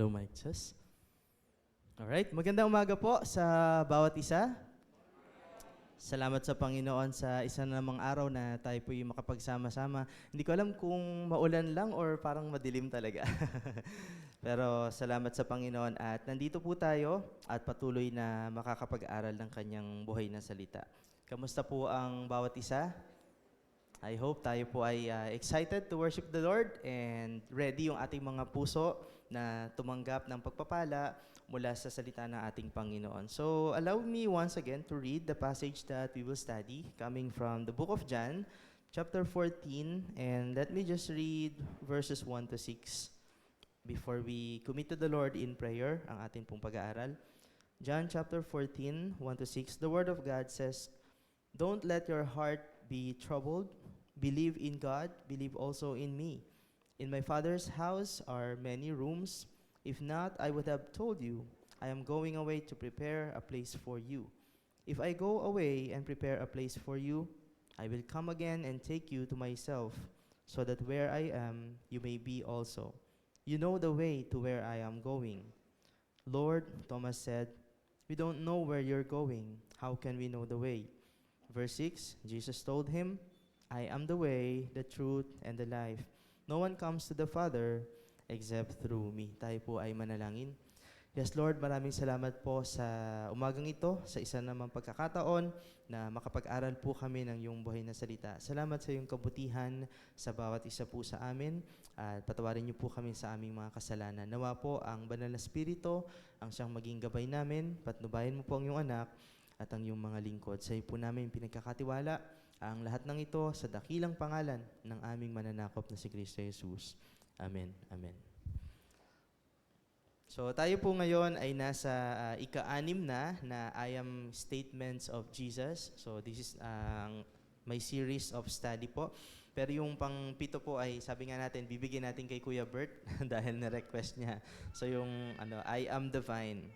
Hello, Mike Chess. Alright, magandang umaga po sa bawat isa. Salamat sa Panginoon sa isa na namang araw na tayo po yung makapagsama-sama. Hindi ko alam kung maulan lang or parang madilim talaga. Pero salamat sa Panginoon at nandito po tayo at patuloy na makakapag-aral ng kanyang buhay na salita. Kamusta po ang bawat isa? I hope tayo po ay excited to worship the Lord and ready yung ating mga puso na tumanggap ng pagpapala mula sa salita ng ating Panginoon. So, allow me once again to read the passage that we will study coming from the book of John, chapter 14, and let me just read verses 1 to 6 before we commit to the Lord in prayer ang ating pong pag-aaral. John chapter 14, 1 to 6, the Word of God says, "Don't let your heart be troubled. Believe in God, believe also in me. In my Father's house are many rooms. If not, I would have told you. I am going away to prepare a place for you. If I go away and prepare a place for you, I will come again and take you to myself, so that where I am, you may be also. You know the way to where I am going." "Lord," Thomas said, "we don't know where you're going. How can we know the way?" Verse 6, Jesus told him, "I am the way, the truth, and the life. No one comes to the Father except through me." Tayo po ay manalangin. Yes, Lord, maraming salamat po sa umagang ito, sa isa namang pagkakataon na makapag-aral po kami ng iyong buhay na salita. Salamat sa iyong kabutihan sa bawat isa po sa amin at patawarin niyo po kami sa aming mga kasalanan. Nawa po ang banal na Espiritu ang siyang maging gabay namin, patnubayan mo po ang iyong anak at ang iyong mga lingkod. Sa iyo po namin pinagkakatiwala ang lahat ng ito sa dakilang pangalan ng aming mananakop na si Kristo Jesus. Amen. Amen. So tayo po ngayon ay nasa ika-anim na I am statements of Jesus. So this is my series of study po. Pero yung pang-pito po ay sabi nga natin, bibigyan natin kay Kuya Bert dahil na-request niya. So yung I am the vine.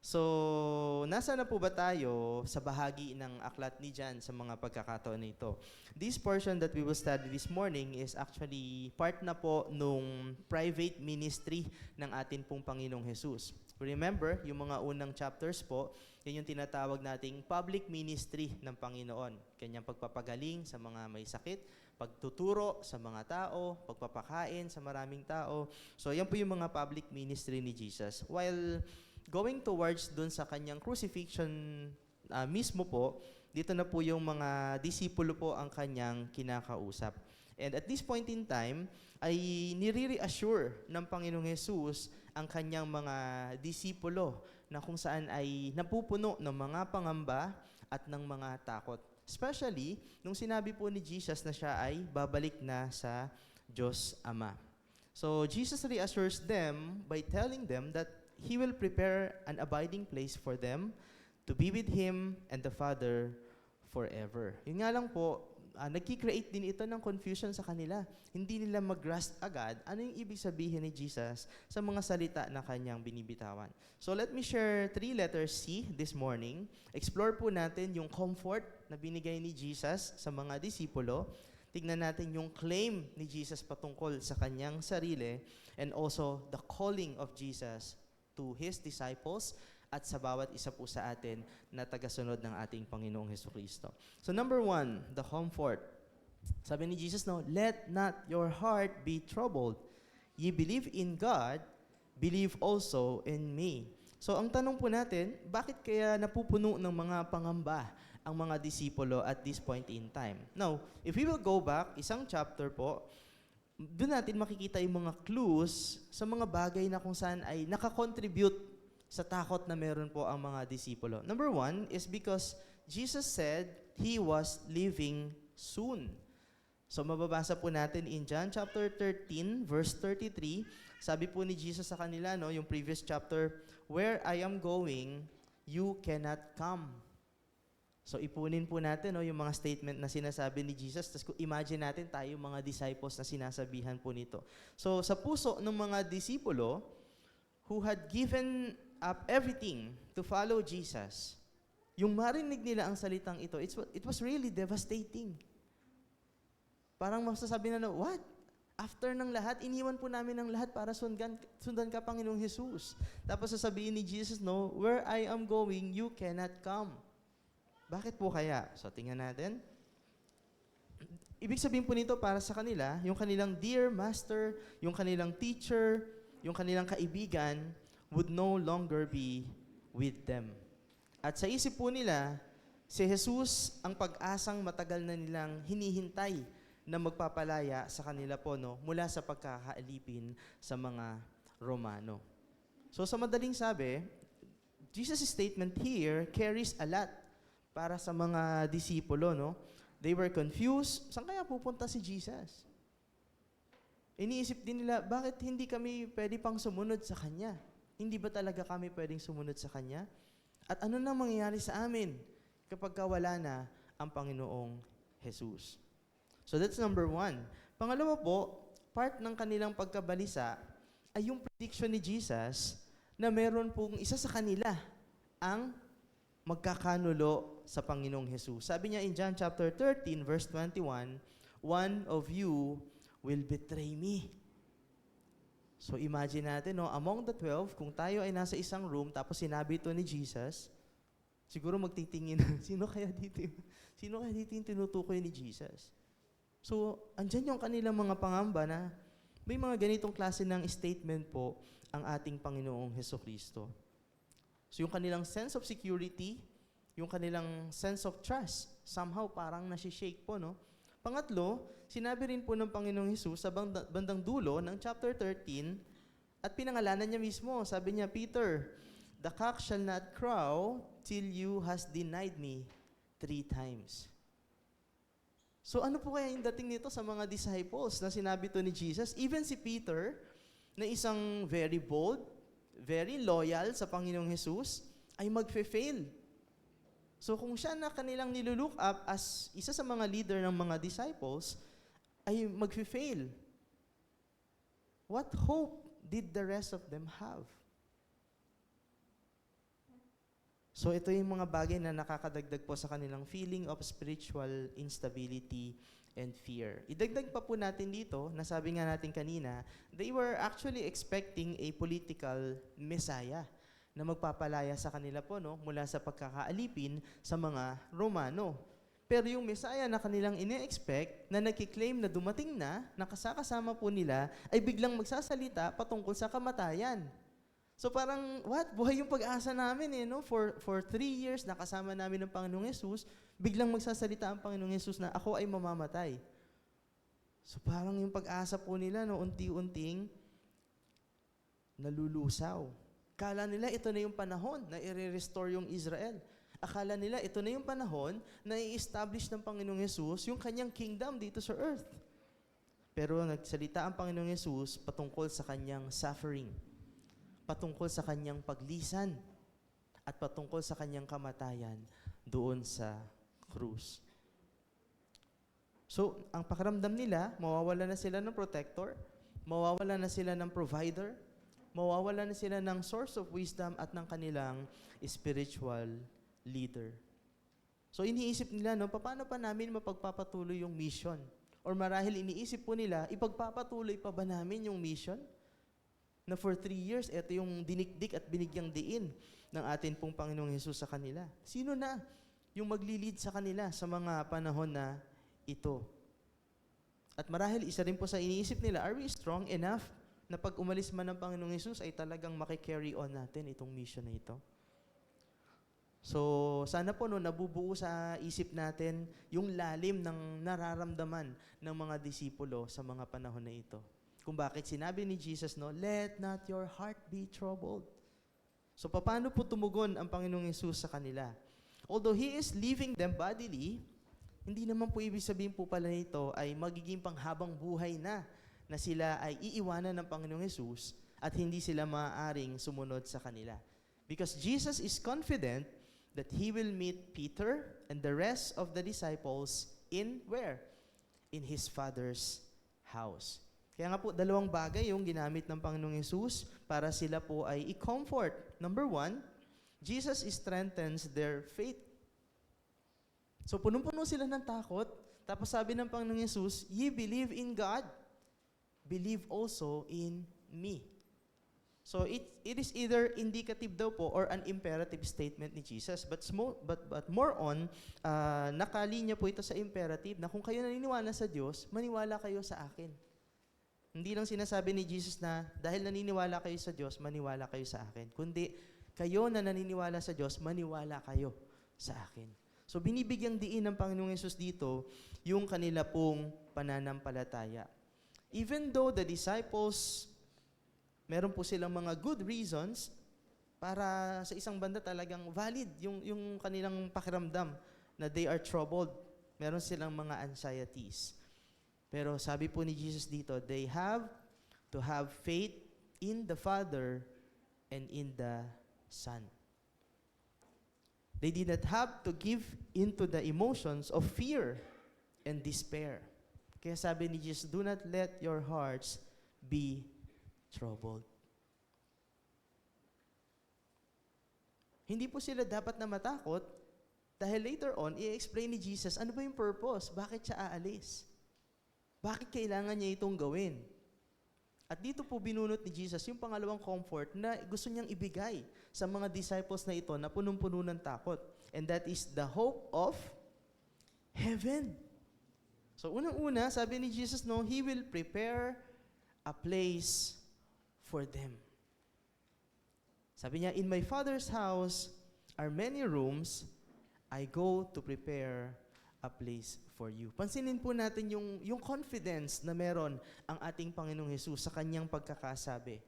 So, nasa na po ba tayo sa bahagi ng aklat ni John sa mga pagkakataon nito? This portion that we will study this morning is actually part na po nung private ministry ng atin pong Panginoong Jesus. Remember, yung mga unang chapters po, yan yung tinatawag nating public ministry ng Panginoon. Kanyang pagpapagaling sa mga may sakit, pagtuturo sa mga tao, pagpapakain sa maraming tao. So, yan po yung mga public ministry ni Jesus. While going towards dun sa kanyang crucifixion mismo po, dito na po yung mga disipulo po ang kanyang kinakausap. And at this point in time, ay nire-reassure ng Panginoong Jesus ang kanyang mga disipulo na kung saan ay napupuno ng mga pangamba at ng mga takot. Especially, nung sinabi po ni Jesus na siya ay babalik na sa Diyos Ama. So, Jesus reassures them by telling them that He will prepare an abiding place for them to be with Him and the Father forever. Yun nga lang po, nagki-create din ito ng confusion sa kanila. Hindi nila mag-grasp agad ano yung ibig sabihin ni Jesus sa mga salita na kanyang binibitawan. So let me share 3 letters C this morning. Explore po natin yung comfort na binigay ni Jesus sa mga disipulo. Tignan natin yung claim ni Jesus patungkol sa kanyang sarili and also the calling of Jesus to His disciples at sa bawat isa po sa atin na tagasunod ng ating Panginoong Jesucristo. So number 1, the comfort. Sabi ni Jesus, "Let not your heart be troubled. Ye believe in God, believe also in me." So ang tanong po natin, bakit kaya napupuno ng mga pangamba ang mga disipulo at this point in time? Now, if we will go back, isang chapter po, doon natin makikita yung mga clues sa mga bagay na kung saan ay nakakontribute sa takot na meron po ang mga disipulo. Number 1 is because Jesus said He was leaving soon. So mababasa po natin in John chapter 13, verse 33, sabi po ni Jesus sa kanila, yung previous chapter, "Where I am going, you cannot come." So ipunin po natin yung mga statement na sinasabi ni Jesus. Tapos imagine natin tayo mga disciples na sinasabihan po nito. So sa puso ng mga disipulo who had given up everything to follow Jesus, yung marinig nila ang salitang ito, it was really devastating. Parang masasabi na, what? After ng lahat, iniwan po namin ang lahat para sundan ka, Panginoong Jesus. Tapos sasabihin ni Jesus, no, where I am going, you cannot come. Bakit po kaya? So, tingnan natin. Ibig sabihin po nito para sa kanila, yung kanilang dear master, yung kanilang teacher, yung kanilang kaibigan, would no longer be with them. At sa isip po nila, si Jesus ang pag-asang matagal na nilang hinihintay na magpapalaya sa kanila po, no, mula sa pagkakaalipin sa mga Romano. So sa madaling sabi, Jesus' statement here carries a lot para sa mga disipulo, no? They were confused. Saan kaya pupunta si Jesus? Iniisip din nila, bakit hindi kami pwede pang sumunod sa Kanya? Hindi ba talaga kami pwedeng sumunod sa Kanya? At ano na mangyayari sa amin kapag wala na ang Panginoong Jesus? So that's number 1. Pangalawa po, part ng kanilang pagkabalisa ay yung prediction ni Jesus na meron pong isa sa kanila ang magkakanulo sa Panginoong Jesus. Sabi niya in John chapter 13, verse 21, one of you will betray me. So imagine natin, no, among the 12, kung tayo ay nasa isang room, tapos sinabi ito ni Jesus, siguro magtitingin, sino kaya dito yung tinutukoy ni Jesus? So, andyan yung kanilang mga pangamba na may mga ganitong klase ng statement po ang ating Panginoong Hesukristo. So, yung kanilang sense of security, yung kanilang sense of trust, somehow parang nasi-shake po, no? Pangatlo, sinabi rin po ng Panginoong Hesus sa bandang dulo ng chapter 13, at pinangalanan niya mismo, sabi niya, Peter, the cock shall not crow till you has denied me 3 times. So ano po kaya yung dating nito sa mga disciples na sinabi to ni Jesus? Even si Peter, na isang very bold, very loyal sa Panginoong Hesus, ay magfe-fail. So kung siya na kanilang nilulook up as isa sa mga leader ng mga disciples, ay magfe-fail. What hope did the rest of them have? So ito yung mga bagay na nakakadagdag po sa kanilang feeling of spiritual instability and fear. Idagdag pa po natin dito, nasabi nga natin kanina, they were actually expecting a political messiah na magpapalaya sa kanila po, no, mula sa pagkakaalipin sa mga Romano. Pero yung messiah na kanilang ine-expect, na nagkiklaim na dumating na, nakasakasama po nila, ay biglang magsasalita patungkol sa kamatayan. So parang, what? Buhay yung pag-asa namin eh, no? For 3 years, nakasama namin ng Panginoong Yesus, biglang magsasalita ang Panginoong Yesus na ako ay mamamatay. So parang yung pag-asa po nila, no, unti-unting nalulusaw. Akala nila ito na yung panahon na i-restore yung Israel. Akala nila ito na yung panahon na i-establish ng Panginoong Yesus yung kanyang kingdom dito sa earth. Pero nagsalita ang Panginoong Yesus patungkol sa kanyang suffering, patungkol sa kanyang paglisan, at patungkol sa kanyang kamatayan doon sa krus. So, ang pakiramdam nila, mawawala na sila ng protector, mawawala na sila ng provider, mawawala na sila ng source of wisdom at ng kanilang spiritual leader. So, iniisip nila, no, paano pa namin mapagpapatuloy yung mission? Or marahil iniisip po nila, ipagpapatuloy pa ba namin yung mission? Na for 3 years, ito yung dinikdik at binigyang diin ng atin pong Panginoong Hesus sa kanila. Sino na yung maglilid sa kanila sa mga panahon na ito? At marahil, isa rin po sa iniisip nila, are we strong enough na pag umalis man ng Panginoong Hesus ay talagang makikarry on natin itong mission na ito? So, sana po no, nabubuo sa isip natin yung lalim ng nararamdaman ng mga disipulo sa mga panahon na ito. Kung bakit sinabi ni Jesus, no, let not your heart be troubled. So, paano po tumugon ang Panginoong Hesus sa kanila? Although He is leaving them bodily, hindi naman po ibig sabihin po pala nito ay magiging panghabang buhay na sila ay iiwanan ng Panginoong Hesus at hindi sila maaaring sumunod sa kanila. Because Jesus is confident that He will meet Peter and the rest of the disciples in where? In His Father's house. Kaya nga po, 2 bagay yung ginamit ng Panginoong Hesus para sila po ay i-comfort. Number 1, Jesus strengthens their faith. So, punong-puno sila ng takot. Tapos sabi ng Panginoong Hesus, ye believe in God. believe also in me. So it is either indicative daw po or an imperative statement ni Jesus. But more on, nakalinya po ito sa imperative na kung kayo naniniwala sa Diyos, maniwala kayo sa akin. Hindi lang sinasabi ni Jesus na dahil naniniwala kayo sa Diyos, maniwala kayo sa akin. Kundi kayo na naniniwala sa Diyos, maniwala kayo sa akin. So binibigyang diin ng Panginoong Yesus dito yung kanila pong pananampalataya. Even though the disciples, meron po silang mga good reasons para sa isang banda talagang valid yung kanilang pakiramdam na they are troubled. Meron silang mga anxieties. Pero sabi po ni Jesus dito, they have to have faith in the Father and in the Son. They did not have to give into the emotions of fear and despair. Kaya sabi ni Jesus, do not let your hearts be troubled. Hindi po sila dapat na matakot dahil later on, i-explain ni Jesus, ano ba yung purpose? Bakit siya aalis? Bakit kailangan niya itong gawin? At dito po binunot ni Jesus yung pangalawang comfort na gusto niyang ibigay sa mga disciples na ito na punong-puno ng takot. And that is the hope of heaven. So unang-una, sabi ni Jesus, no, He will prepare a place for them. Sabi niya, in my Father's house are many rooms. I go to prepare a place for you. Pansinin po natin yung confidence na meron ang ating Panginoong Hesus sa kanyang pagkakasabi.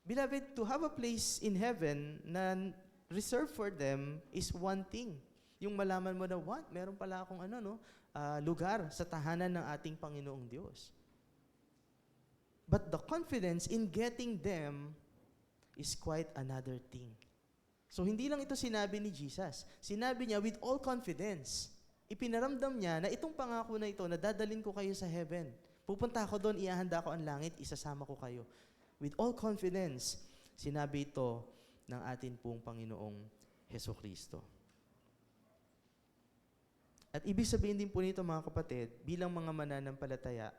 Beloved, to have a place in heaven na reserved for them is one thing. Yung malaman mo na, what? Meron pala akong lugar sa tahanan ng ating Panginoong Diyos. But the confidence in getting them is quite another thing. So hindi lang ito sinabi ni Jesus. Sinabi niya with all confidence. Ipinaramdam niya na itong pangako na ito, na dadalhin ko kayo sa heaven. Pupunta ako doon, iahanda ko ang langit, isasama ko kayo. With all confidence, sinabi ito ng atin pong Panginoong Hesukristo. At ibig sabihin din po nito mga kapatid, bilang mga mananampalataya,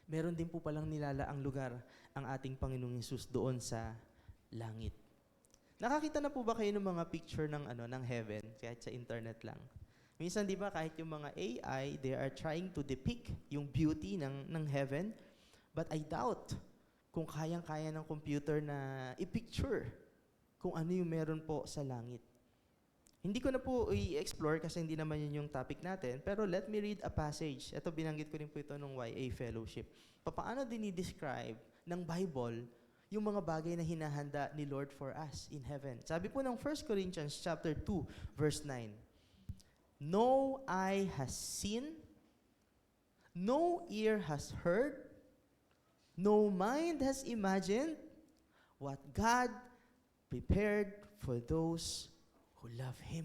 meron din po palang nilalaang lugar ang ating Panginoong Hesus doon sa langit. Nakakita na po ba kayo ng mga picture ng heaven kahit sa internet lang? Minsan 'di ba kahit yung mga AI, they are trying to depict yung beauty ng heaven, but I doubt kung kayang-kaya ng computer na i-picture kung ano yung meron po sa langit. Hindi ko na po i-explore kasi hindi naman yun yung topic natin, pero let me read a passage. Ito, binanggit ko rin po ito nung YA Fellowship. Paano din i-describe ng Bible yung mga bagay na hinahanda ni Lord for us in heaven? Sabi po ng 1 Corinthians chapter 2, verse 9, no eye has seen, no ear has heard, no mind has imagined what God prepared for those who love Him.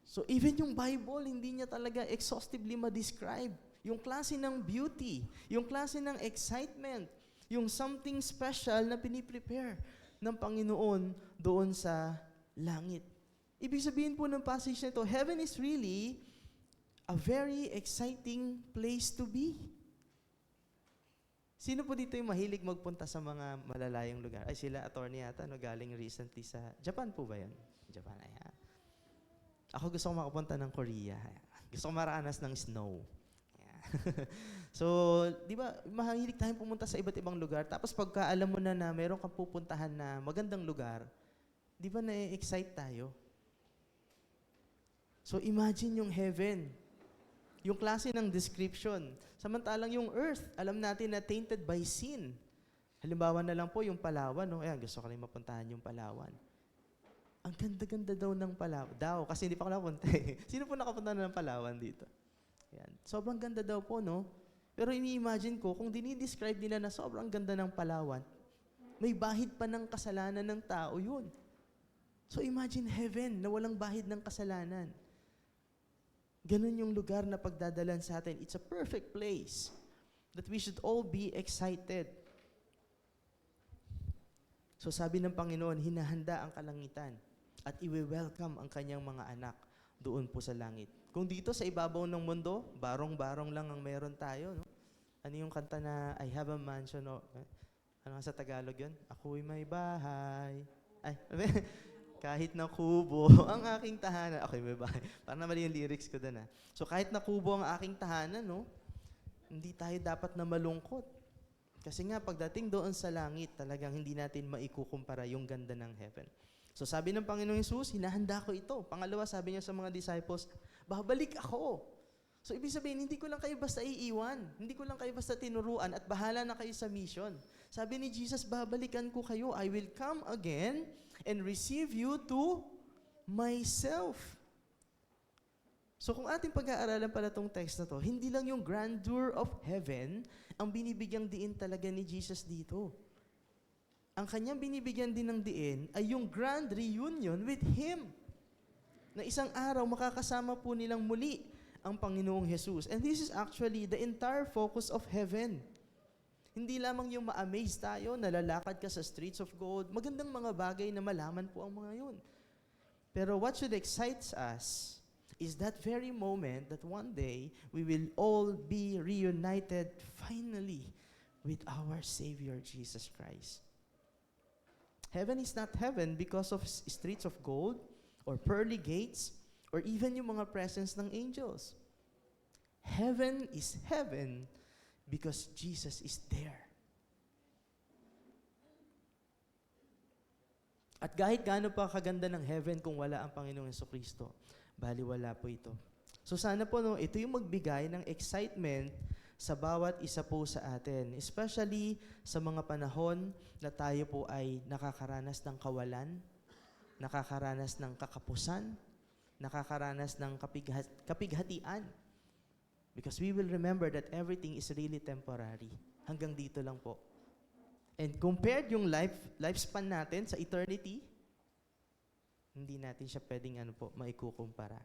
So even yung Bible, hindi niya talaga exhaustively ma-describe yung klase ng beauty, yung klase ng excitement, yung something special na piniprepare ng Panginoon doon sa langit. Ibig sabihin po ng passage na ito, heaven is really a very exciting place to be. Sino po dito yung mahilig magpunta sa mga malalayong lugar? Ay, sila, attorney yata, galing recently sa Japan po ba yun? Japan, ayan. Ako gusto ko makapunta ng Korea. Gusto ko maranas ng snow. So, di ba, mahilig tayong pumunta sa iba't ibang lugar. Tapos pagka alam mo na meron kang pupuntahan na magandang lugar, di ba na-excite tayo? So, imagine yung heaven. Yung klase ng description. Samantalang yung earth, alam natin na tainted by sin. Halimbawa na lang po yung Palawan. No? Ayan, gusto ko rin mapuntahan yung Palawan. Ang ganda-ganda daw ng Palawan. Kasi hindi pa ako napunta eh. Sino po nakapunta na ng Palawan dito? Ayan. Sobrang ganda daw po, no? Pero ini-imagine ko, kung dinidescribe nila na sobrang ganda ng Palawan, may bahid pa ng kasalanan ng tao yun. So imagine heaven na walang bahid ng kasalanan. Ganun yung lugar na pagdadalan sa atin. It's a perfect place that we should all be excited. So sabi ng Panginoon, hinahanda ang kalangitan at iwi-welcome ang kanyang mga anak doon po sa langit. Kung dito sa ibabaw ng mundo, barong-barong lang ang meron tayo, no? Ano yung kanta na, I have a mansion, no? Ano nga sa Tagalog yun? Ako'y may bahay. Ay, kahit na kubo ang aking tahanan. Okay, may bahay. Parang mali yung lyrics ko doon, ha? So kahit na kubo ang aking tahanan, no? Hindi tayo dapat na malungkot. Kasi nga, pagdating doon sa langit, talagang hindi natin maikukumpara yung ganda ng heaven. So sabi ng Panginoong Hesus, hinahanda ko ito. Pangalawa, sabi niya sa mga disciples, babalik ako. So ibig sabihin, hindi ko lang kayo basta iiwan. Hindi ko lang kayo basta tinuruan at bahala na kayo sa mission. Sabi ni Jesus, babalikan ko kayo. I will come again and receive you to myself. So kung ating pag-aaralan pala itong text na to, hindi lang yung grandeur of heaven ang binibigyang diin talaga ni Jesus dito. Ang kanyang binibigyan din ng diin ay yung grand reunion with Him. Na isang araw makakasama po nilang muli ang Panginoong Jesus. And this is actually the entire focus of heaven. Hindi lamang yung ma-amaze tayo, nalalakad ka sa streets of gold, magandang mga bagay na malaman po ang mga yun. Pero what should excite us is that very moment that one day we will all be reunited finally with our Savior Jesus Christ. Heaven is not heaven because of streets of gold or pearly gates or even yung mga presence ng angels. Heaven is heaven because Jesus is there. At kahit gaano pa kaganda ng heaven kung wala ang Panginoong Jesucristo, baliwala po ito. So sana po, no, ito yung magbigay ng excitement sa bawat isa po sa atin, especially sa mga panahon na tayo po ay nakakaranas ng kawalan, nakakaranas ng kakapusan, nakakaranas ng kapighatian. Because we will remember that everything is really temporary. Hanggang dito lang po. And compared yung lifespan natin sa eternity, hindi natin siya pwedeng maikukumpara.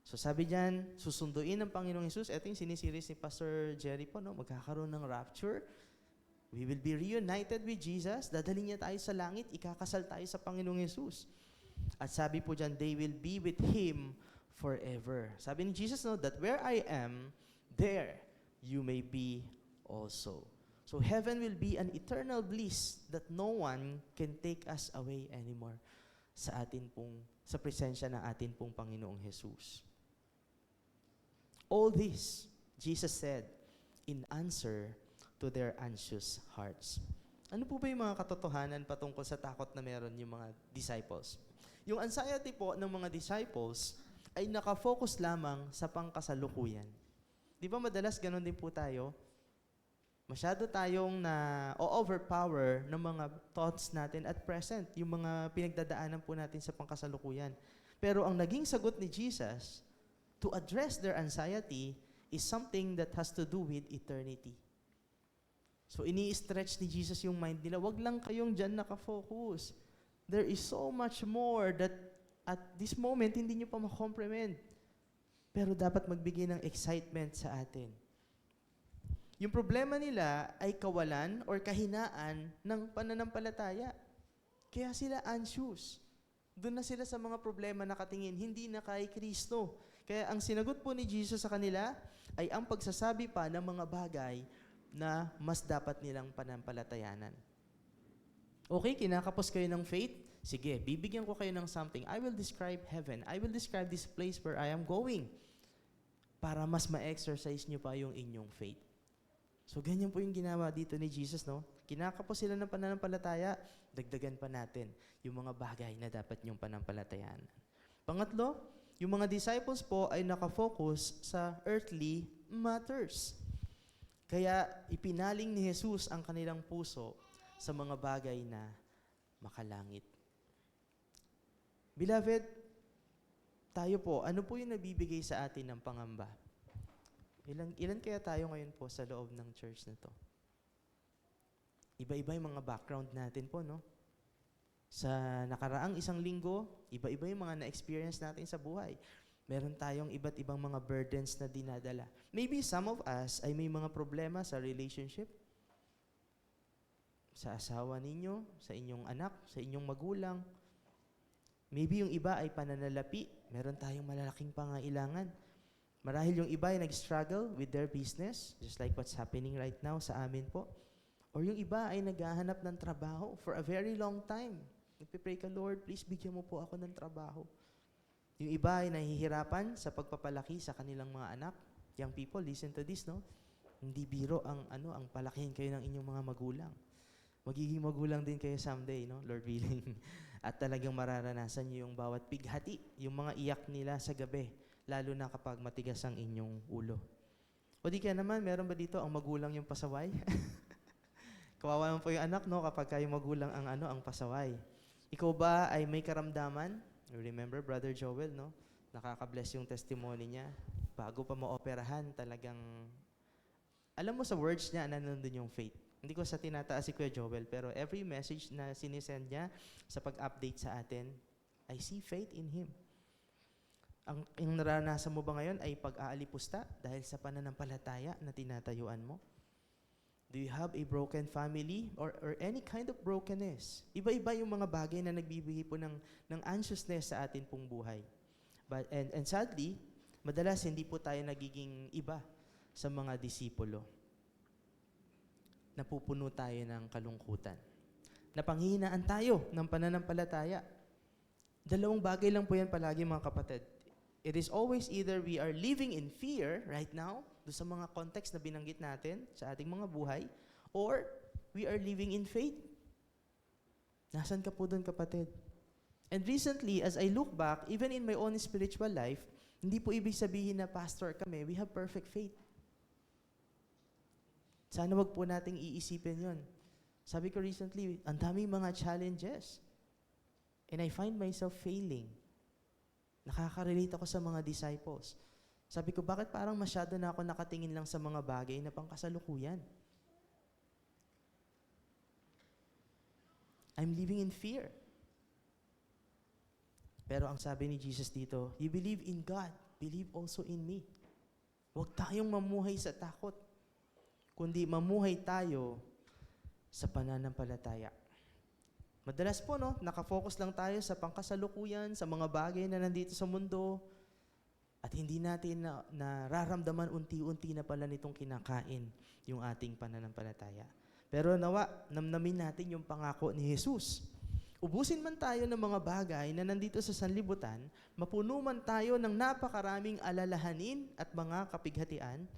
So sabi diyan, susunduin ng Panginoong Hesus. Ito yung sinisiris ni Pastor Jerry po, no? Magkakaroon ng rapture. We will be reunited with Jesus. Dadalhin niya tayo sa langit. Ikakasal tayo sa Panginoong Hesus. At sabi po diyan, they will be with Him forever. Sabi ni Jesus, no, that where I am, there you may be also. So heaven will be an eternal bliss that no one can take us away anymore sa presensya ng atin pong Panginoong Hesus. All this, Jesus said, in answer to their anxious hearts. Ano po ba yung mga katotohanan patungkol sa takot na meron yung mga disciples? Yung anxiety po ng mga disciples ay nakafocus lamang sa pangkasalukuyan. Di ba madalas ganun din po tayo? Masyado tayong overpower ng mga thoughts natin at present, yung mga pinagdadaanan po natin sa pangkasalukuyan. Pero ang naging sagot ni Jesus to address their anxiety is something that has to do with eternity. So ini-stretch ni Jesus yung mind nila, wag lang kayong dyan nakafocus. There is so much more that at this moment hindi nyo pa ma-comprehend. Pero dapat magbigay ng excitement sa atin. Yung problema nila ay kawalan or kahinaan ng pananampalataya. Kaya sila anxious. Doon na sila sa mga problema nakatingin, hindi na kay Kristo. Kaya ang sinagot po ni Jesus sa kanila ay ang pagsasabi pa ng mga bagay na mas dapat nilang panampalatayanan. Okay, kinakapos kayo ng faith? Sige, bibigyan ko kayo ng something. I will describe heaven. I will describe this place where I am going para mas ma-exercise nyo pa yung inyong faith. So, ganyan po yung ginawa dito ni Jesus, no? Kinakapos sila ng pananampalataya, dagdagan pa natin yung mga bagay na dapat nyong panampalatayanan. Pangatlo, yung mga disciples po ay nakafocus sa earthly matters. Kaya ipinaling ni Jesus ang kanilang puso sa mga bagay na makalangit. Beloved, tayo po, ano po yung nabibigay sa atin ng pangamba? Ilan kaya tayo ngayon po sa loob ng church na to? Iba-iba yung mga background natin po, no? Sa nakaraang isang linggo, iba-iba yung mga na-experience natin sa buhay. Meron tayong iba't ibang mga burdens na dinadala. Maybe some of us ay may mga problema sa relationship, sa asawa ninyo, sa inyong anak, sa inyong magulang. Maybe yung iba ay pananalapi. Meron tayong malalaking pangailangan. Marahil yung iba ay nag-struggle with their business, just like what's happening right now sa amin po. Or yung iba ay naghahanap ng trabaho for a very long time. Nagpipray ka, Lord, please bigyan mo po ako ng trabaho. Yung iba ay nahihirapan sa pagpapalaki sa kanilang mga anak. Young people, listen to this, no? Hindi biro ang palakihin kayo ng inyong mga magulang. Magiging magulang din kayo someday, no? Lord willing. At talagang mararanasan niyo yung bawat pighati, yung mga iyak nila sa gabi, lalo na kapag matigas ang inyong ulo. O di kaya naman, meron ba dito ang magulang yung pasaway? Kawawa naman po yung anak, no? Kapag kayo magulang ang pasaway. Ikaw ba ay may karamdaman? You remember Brother Joel, no? Nakaka-bless yung testimony niya. Bago pa maoperahan, talagang, alam mo sa words niya, nandun yung faith. Hindi ko sa tinataas si Kuya Joel, pero every message na sinisend niya sa pag-update sa atin, I see faith in Him. Ang naranasan mo ba ngayon ay pag-aalipusta dahil sa pananampalataya na tinatayuan mo? Do you have a broken family or any kind of brokenness? Iba-iba yung mga bagay na nagbibigay po ng anxiousness sa atin pong buhay. And sadly, madalas hindi po tayo nagiging iba sa mga disipulo. Napupuno tayo ng kalungkutan. Napanghihinaan tayo ng pananampalataya. Dalawang bagay lang po yan palagi mga kapatid. It is always either we are living in fear right now, doon sa mga context na binanggit natin sa ating mga buhay, or we are living in faith. Nasaan ka po doon kapatid? And recently, as I look back, even in my own spiritual life, hindi po ibig sabihin na pastor kami, we have perfect faith. Sana wag po nating iisipin yon. Sabi ko recently, ang daming mga challenges. And I find myself failing. Nakaka-relate ako sa mga disciples. Sabi ko, bakit parang masyado na ako nakatingin lang sa mga bagay na pangkasalukuyan? I'm living in fear. Pero ang sabi ni Jesus dito, you believe in God, believe also in me. Huwag tayong mamuhay sa takot, kundi mamuhay tayo sa pananampalataya. Madalas po, no, nakafocus lang tayo sa pangkasalukuyan, sa mga bagay na nandito sa mundo, at hindi natin nararamdaman unti-unti na pala nitong kinakain yung ating pananampalataya. Pero nawa, namnamin natin yung pangako ni Jesus. Ubusin man tayo ng mga bagay na nandito sa sanlibutan, mapuno man tayo ng napakaraming alalahanin at mga kapighatian,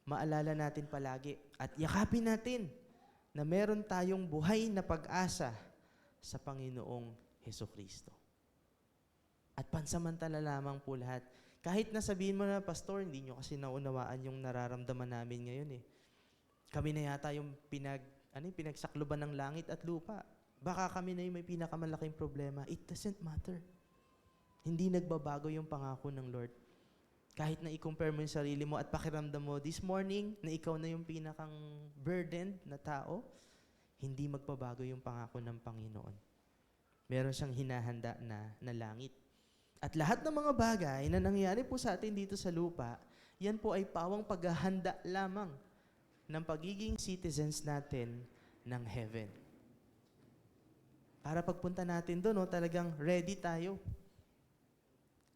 maalala natin palagi at yakapin natin na meron tayong buhay na pag-asa sa Panginoong Hesukristo. At pansamantala lamang po lahat. Kahit na sabihin mo na, Pastor, hindi nyo kasi naunawaan yung nararamdaman namin ngayon eh. Kami na yata yung pinagsakloban ng langit at lupa. Baka kami na yung may pinakamalaking problema. It doesn't matter. Hindi nagbabago yung pangako ng Lord. Kahit na i-compare mo yung sarili mo at pakiramdam mo this morning na ikaw na yung pinakang burdened na tao, hindi magbabago yung pangako ng Panginoon. Meron siyang hinahanda na langit. At lahat ng mga bagay na nangyayari po sa atin dito sa lupa, yan po ay pawang paghahanda lamang ng pagiging citizens natin ng heaven. Para pagpunta natin doon, talagang ready tayo.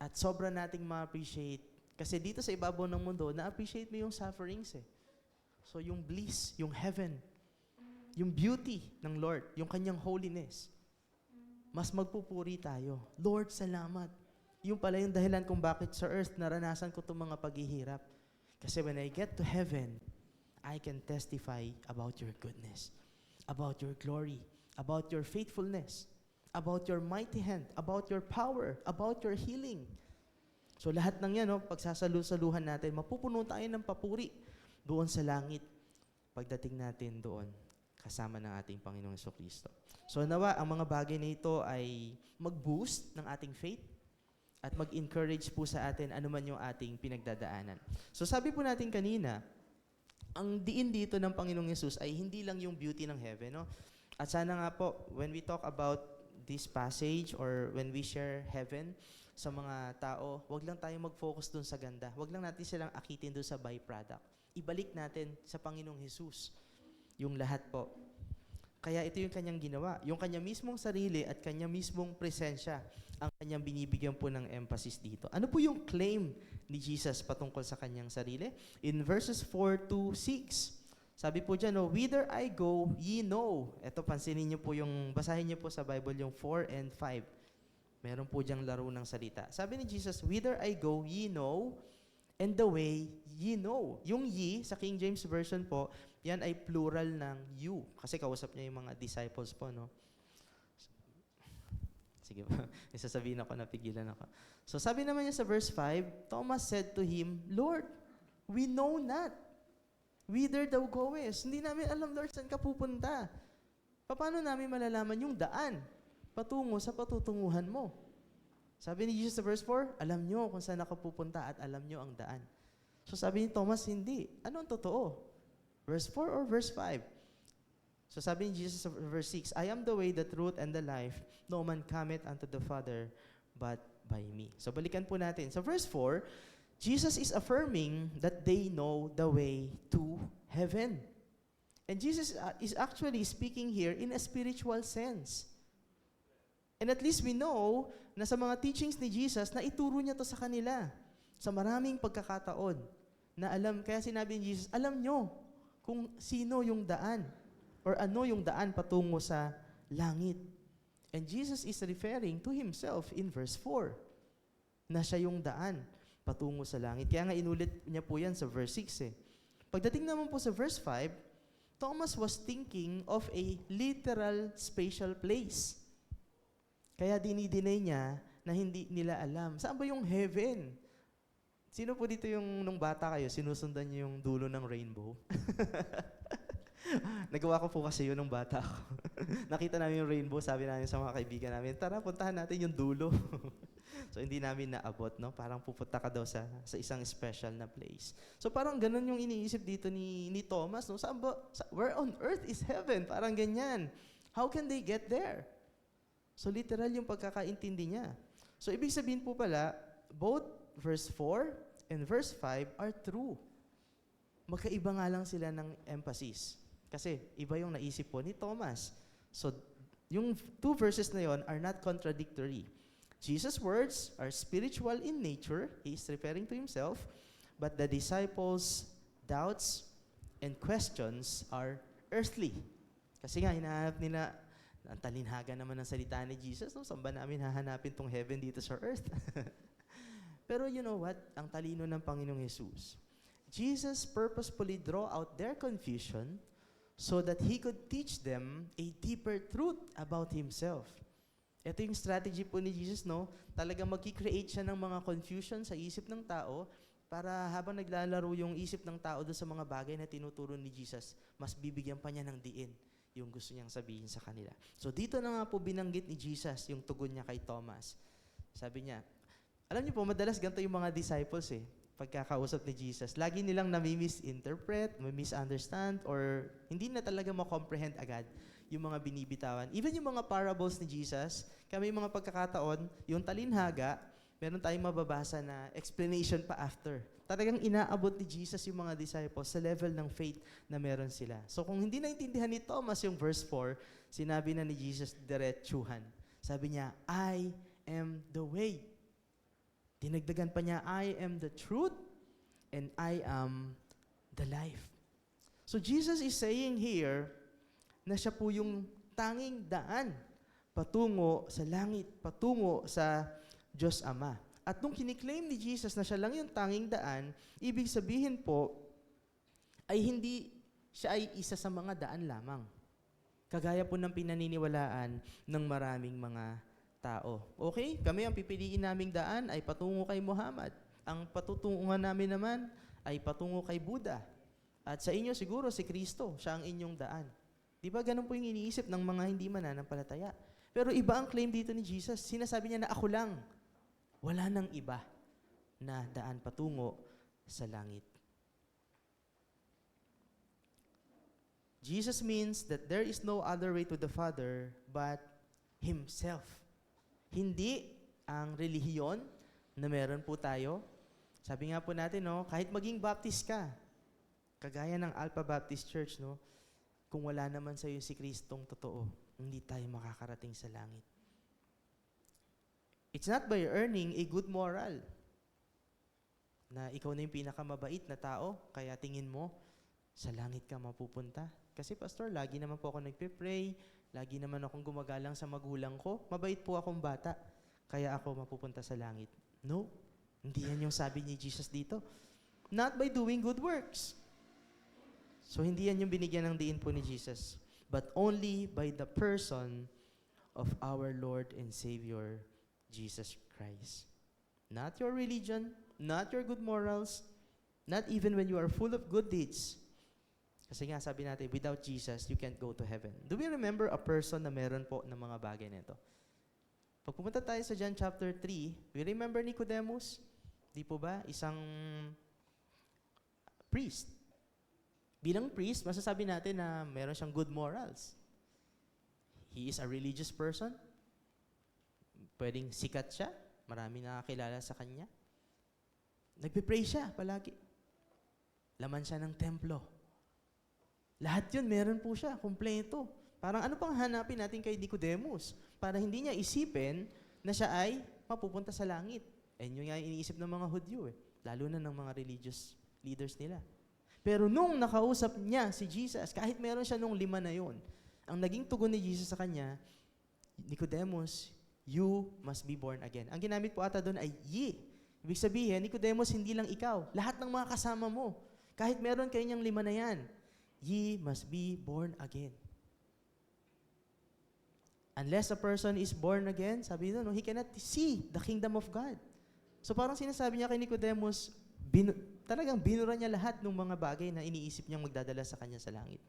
At sobra nating ma-appreciate. Kasi dito sa ibabaw ng mundo, na-appreciate mo yung sufferings eh. So yung bliss, yung heaven, yung beauty ng Lord, yung kanyang holiness, mas magpupuri tayo. Lord, salamat. Yung pala yung dahilan kung bakit sa earth naranasan ko itong mga paghihirap. Kasi when I get to heaven, I can testify about your goodness, about your glory, about your faithfulness, about your mighty hand, about your power, about your healing. So lahat ng yan, pagsasalusaluhan natin, mapupuno tayo ng papuri doon sa langit pagdating natin doon kasama ng ating Panginoong Jesucristo. So nawa, ang mga bagay na ito ay mag-boost ng ating faith at mag-encourage po sa atin anuman yung ating pinagdadaanan. So sabi po natin kanina, ang diin dito ng Panginoong Yesus ay hindi lang yung beauty ng heaven, no? At sana nga po, when we talk about this passage or when we share heaven sa mga tao, wag lang tayo mag-focus dun sa ganda. Wag lang natin silang akitin dun sa byproduct. Ibalik natin sa Panginoong Hesus yung lahat po. Kaya ito yung kanyang ginawa. Yung kanya mismong sarili at kanya mismong presensya ang kanyang binibigyan po ng emphasis dito. Ano po yung claim ni Jesus patungkol sa kanyang sarili? In verses 4 to 6, sabi po dyan, whither I go, ye know. Ito, pansinin niyo po yung, basahin niyo po sa Bible yung 4 and 5. Meron po diyang laro ng salita. Sabi ni Jesus, whither I go, ye know, and the way ye know. Yung ye, sa King James Version po, yan ay plural ng you. Kasi kausap niya yung mga disciples po, no? Sige po, isasabihin ako, napigilan ako. So sabi naman niya sa verse 5, Thomas said to him, Lord, we know not whither thou goest. Hindi namin alam, Lord, saan ka pupunta. Paano namin malalaman yung daan patungo sa patutunguhan mo? Sabi ni Jesus sa verse 4, alam nyo kung saan ako pupunta at alam nyo ang daan. So sabi ni Thomas, hindi. Ano ang totoo? Verse 4 or verse 5? So sabi ni Jesus sa verse 6, I am the way, the truth, and the life. No man cometh unto the Father but by me. So balikan po natin. Sa verse 4, Jesus is affirming that they know the way to heaven. And Jesus is actually speaking here in a spiritual sense. And at least we know na sa mga teachings ni Jesus, na ituro niya to sa kanila sa maraming pagkakataon na alam. Kaya sinabi ni Jesus, alam nyo kung sino yung daan or ano yung daan patungo sa langit. And Jesus is referring to himself in verse 4 na siya yung daan patungo sa langit. Kaya nga inulit niya po yan sa verse 6 eh. Pagdating naman po sa verse 5, Thomas was thinking of a literal spatial place. Kaya dinidinay niya na hindi nila alam. Saan ba yung heaven? Sino po dito yung nung bata kayo, sinusundan niyo yung dulo ng rainbow? Nagawa ko po kasi yun nung bata ako. Nakita namin yung rainbow, sabi namin sa mga kaibigan namin, tara, puntahan natin yung dulo. So hindi namin naabot, no? Parang pupunta ka daw sa isang special na place. So parang ganun yung iniisip dito ni Thomas, no? Saan ba, where on earth is heaven? Parang ganyan. How can they get there? So literal yung pagkakaintindi niya. So ibig sabihin po pala, both verse 4 and verse 5 are true. Magkaiba nga lang sila ng emphasis. Kasi iba yung naisip po ni Thomas. So yung two verses na yon are not contradictory. Jesus' words are spiritual in nature. He is referring to himself. But the disciples' doubts and questions are earthly. Kasi nga, hinahanap nila, ang talinhaga naman ng salita ni Jesus, no? Saan ba namin hahanapin tong heaven dito sa earth? Pero you know what? Ang talino ng Panginoong Jesus. Jesus purposefully draw out their confusion so that He could teach them a deeper truth about Himself. Ito yung strategy po ni Jesus, no? Talagang mag-create siya ng mga confusion sa isip ng tao para habang naglalaro yung isip ng tao doon sa mga bagay na tinuturo ni Jesus, mas bibigyan pa niya ng diin yung gusto niyang sabihin sa kanila. So dito na nga po binanggit ni Jesus yung tugon niya kay Thomas. Sabi niya, alam niyo po, madalas ganito yung mga disciples eh, pagkakausap ni Jesus. Lagi nilang nami-misinterpret, misunderstand, or hindi na talaga ma-comprehend agad yung mga binibitawan. Even yung mga parables ni Jesus, kami yung mga pagkakataon, yung talinhaga, meron tayong mababasa na explanation pa after. Talagang inaabot ni Jesus yung mga disciples sa level ng faith na meron sila. So kung hindi naintindihan ni Thomas yung verse 4, sinabi na ni Jesus diretsuhan. Sabi niya, I am the way. Dinagdagan pa niya, I am the truth and I am the life. So Jesus is saying here na siya po yung tanging daan patungo sa langit, patungo sa Diyos Ama. At nung kiniklaim ni Jesus na siya lang yung tanging daan, ibig sabihin po ay hindi siya ay isa sa mga daan lamang. Kagaya po ng pinaniniwalaan ng maraming mga tao. Okay, kami ang pipiliin naming daan ay patungo kay Muhammad. Ang patutunguhan namin naman ay patungo kay Buddha. At sa inyo siguro si Kristo, siya ang inyong daan. Di ba ganun po yung iniisip ng mga hindi mananampalataya? Pero iba ang claim dito ni Jesus. Sinasabi niya na ako lang. Wala nang iba na daan patungo sa langit. Jesus means that there is no other way to the Father but Himself. Hindi ang relihiyon na meron po tayo. Sabi nga po natin, no, kahit maging Baptist ka, kagaya ng Alpha Baptist Church, no, kung wala naman sa'yo si Kristong totoo, hindi tayo makakarating sa langit. It's not by earning a good moral na ikaw na yung pinakamabait na tao, kaya tingin mo, sa langit ka mapupunta. Kasi pastor, lagi naman po ako nagpe-pray, lagi naman akong gumagalang sa magulang ko, mabait po akong bata, kaya ako mapupunta sa langit. No, hindi yan yung sabi ni Jesus dito. Not by doing good works. So hindi yan yung binigyan ng diin po ni Jesus, but only by the person of our Lord and Savior, Jesus Christ. Not your religion, not your good morals, not even when you are full of good deeds. Kasi nga sabi natin, without Jesus, you can't go to heaven. Do we remember a person na meron po ng mga bagay nito? Pag pumunta tayo sa John chapter 3, we remember Nicodemus? Di po ba? Isang priest. Bilang priest, masasabi natin na meron siyang good morals. He is a religious person. Pwedeng sikat siya. Marami nakakilala sa kanya. Nagpipray siya palagi. Laman siya ng templo. Lahat yun, meron po siya, kumpleto. Parang ano pang hanapin natin kay Nicodemus? Para hindi niya isipin na siya ay mapupunta sa langit. Yun nga iniisip ng mga Hudyo lalo na ng mga religious leaders nila. Pero nung nakausap niya si Jesus, kahit meron siya nung 5 na yun, ang naging tugon ni Jesus sa kanya, Nicodemus, you must be born again. Ang ginamit po ata doon ay ye. Ibig sabihin, Nicodemus, hindi lang ikaw. Lahat ng mga kasama mo. Kahit meron kayo niyang 5 na yan, ye must be born again. Unless a person is born again, sabi doon, he cannot see the kingdom of God. So parang sinasabi niya kay Nicodemus, talagang binura niya lahat ng mga bagay na iniisip niyang magdadala sa kanya sa langit.